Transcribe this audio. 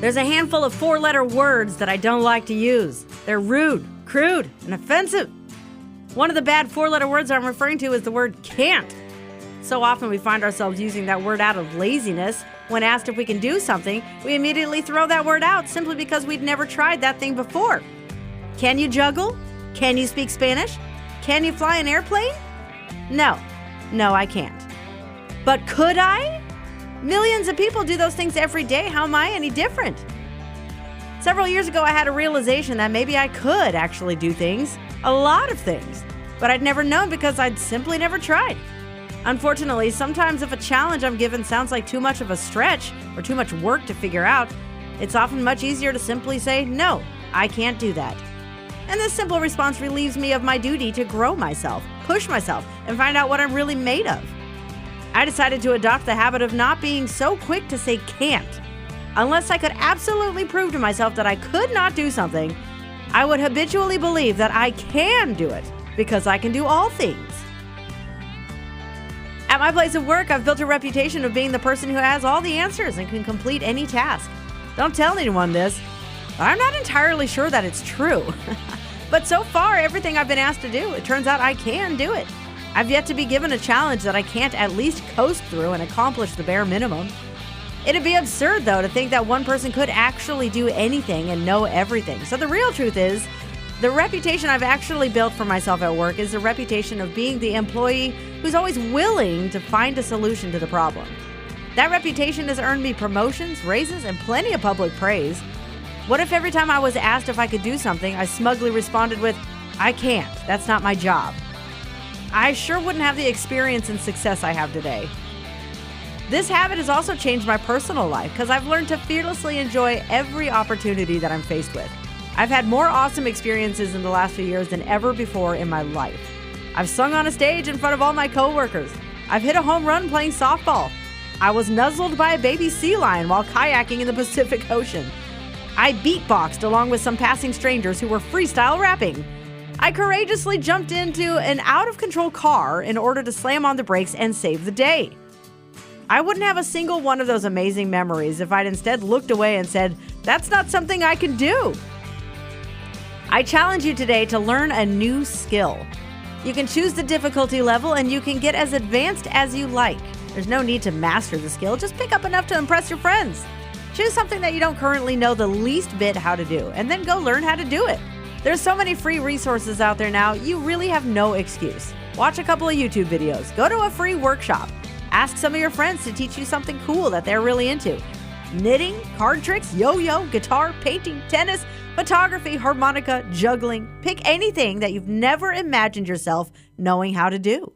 There's a handful of 4-letter words that I don't like to use. They're rude, crude, and offensive. One of the bad 4-letter words I'm referring to is the word can't. So often we find ourselves using that word out of laziness. When asked if we can do something, we immediately throw that word out simply because we'd never tried that thing before. Can you juggle? Can you speak Spanish? Can you fly an airplane? No, I can't. But could I? Millions of people do those things every day. How am I any different? Several years ago, I had a realization that maybe I could actually do things, a lot of things, but I'd never known because I'd simply never tried. Unfortunately, sometimes if a challenge I'm given sounds like too much of a stretch or too much work to figure out, it's often much easier to simply say, no, I can't do that. And this simple response relieves me of my duty to grow myself, push myself, and find out what I'm really made of. I decided to adopt the habit of not being so quick to say can't. Unless I could absolutely prove to myself that I could not do something, I would habitually believe that I can do it because I can do all things. At my place of work, I've built a reputation of being the person who has all the answers and can complete any task. Don't tell anyone this, but I'm not entirely sure that it's true. But so far, everything I've been asked to do, it turns out I can do it. I've yet to be given a challenge that I can't at least coast through and accomplish the bare minimum. It'd be absurd, though, to think that one person could actually do anything and know everything. So the real truth is, the reputation I've actually built for myself at work is a reputation of being the employee who's always willing to find a solution to the problem. That reputation has earned me promotions, raises, and plenty of public praise. What if every time I was asked if I could do something, I smugly responded with, I can't, that's not my job? I sure wouldn't have the experience and success I have today. This habit has also changed my personal life because I've learned to fearlessly enjoy every opportunity that I'm faced with. I've had more awesome experiences in the last few years than ever before in my life. I've sung on a stage in front of all my coworkers. I've hit a home run playing softball. I was nuzzled by a baby sea lion while kayaking in the Pacific Ocean. I beatboxed along with some passing strangers who were freestyle rapping. I courageously jumped into an out-of-control car in order to slam on the brakes and save the day. I wouldn't have a single one of those amazing memories if I'd instead looked away and said, that's not something I can do. I challenge you today to learn a new skill. You can choose the difficulty level and you can get as advanced as you like. There's no need to master the skill, just pick up enough to impress your friends. Choose something that you don't currently know the least bit how to do, and then go learn how to do it. There's so many free resources out there now, you really have no excuse. Watch a couple of YouTube videos, go to a free workshop, ask some of your friends to teach you something cool that they're really into. Knitting, card tricks, yo-yo, guitar, painting, tennis, photography, harmonica, juggling. Pick anything that you've never imagined yourself knowing how to do.